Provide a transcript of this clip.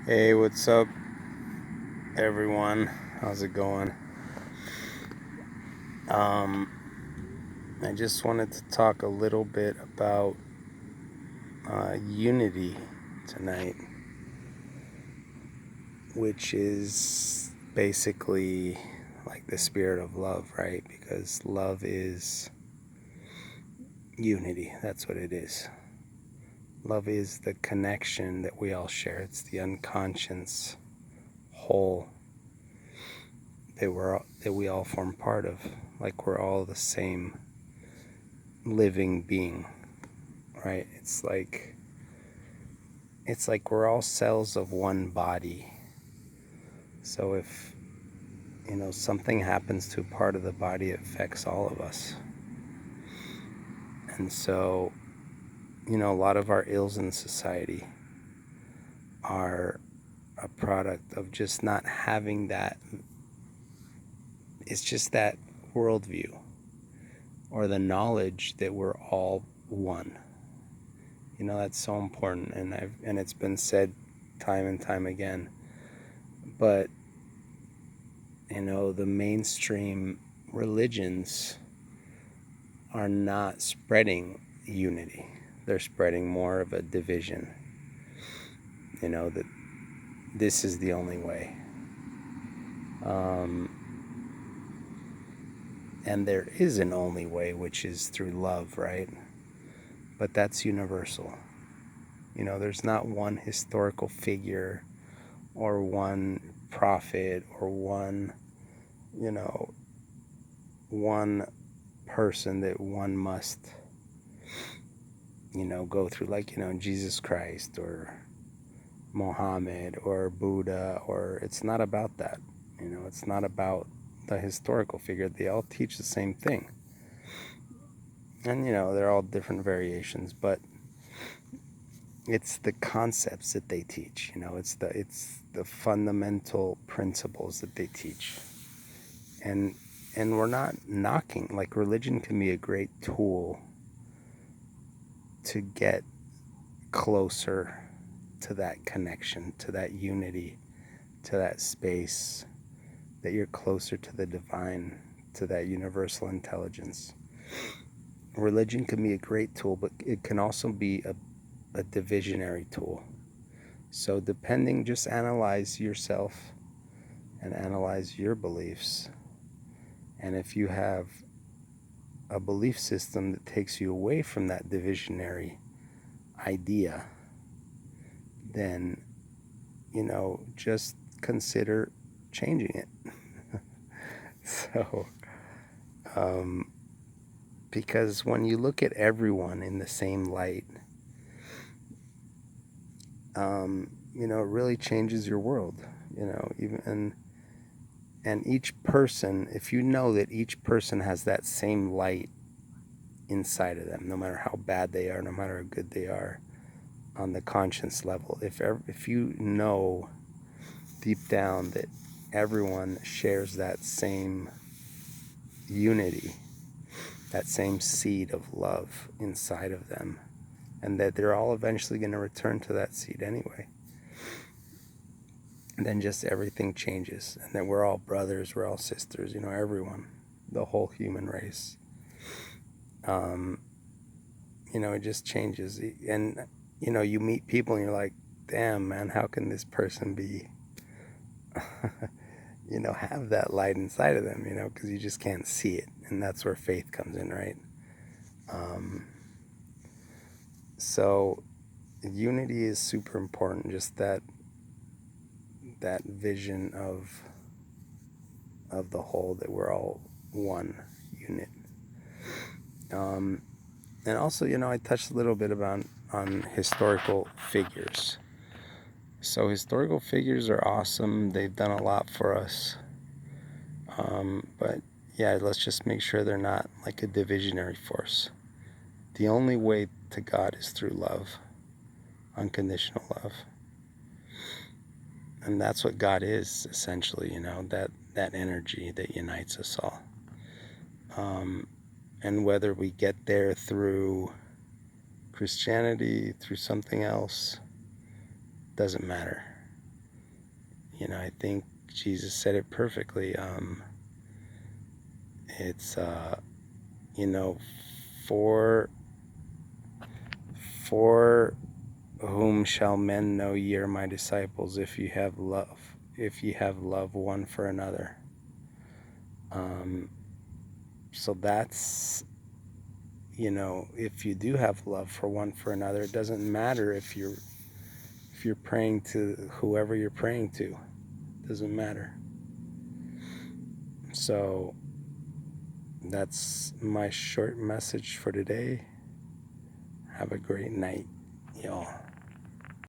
Hey, what's up, everyone? How's it going? Um, I just wanted to talk a little bit about unity tonight, which is basically like the spirit of love, right? Because love is unity. That's what it is. Love is the connection that we all share. It's the unconscious whole that we all form part of. Like we're all the same living being, right? It's like we're all cells of one body. So if something happens to a part of the body, it affects all of us. And so a lot of our ills in society are a product of just not having that. It's just that worldview or the knowledge that we're all one. That's so important, and it's been said time and time again. But the mainstream religions are not spreading unity. They're spreading more of a division. That this is the only way. And there is an only way, which is through love, right? But that's universal. There's not one historical figure or one prophet or one person that one must go through, like Jesus Christ or Mohammed or Buddha. Or it's not about that. It's not about the historical figure. They all teach the same thing, and they're all different variations, but it's the concepts that they teach. It's the fundamental principles that they teach. And we're not knocking. Like, religion can be a great tool to get closer to that connection, to that unity, to that space, that you're closer to the divine, to that universal intelligence. Religion can be a great tool, but it can also be a divisionary tool. So just analyze yourself and analyze your beliefs. And if you have a belief system that takes you away from that divisionary idea, then, just consider changing it. So, because when you look at everyone in the same light, it really changes your world, and each person, if you know that each person has that same light inside of them, no matter how bad they are, no matter how good they are, on the conscience level, if you know deep down that everyone shares that same unity, that same seed of love inside of them, and that they're all eventually going to return to that seed anyway, then just everything changes, and then we're all brothers, we're all sisters, everyone, the whole human race. It just changes. And you meet people and you're like, damn, man, how can this person be have that light inside of them, because you just can't see it. And that's where faith comes in, right? So unity is super important, just that vision of the whole, that we're all one unit. And also, I touched a little bit on historical figures. So historical figures are awesome. They've done a lot for us. But yeah, let's just make sure they're not like a divisionary force. The only way to God is through love, unconditional love. And that's what God is, essentially, that energy that unites us all. And whether we get there through Christianity, through something else, doesn't matter. I think Jesus said it perfectly. It's for for whom shall men know ye are my disciples, if you have love one for another. So that's, if you do have love for one for another, it doesn't matter if you're praying to whoever you're praying to. It doesn't matter. So that's my short message for today. Have a great night, y'all.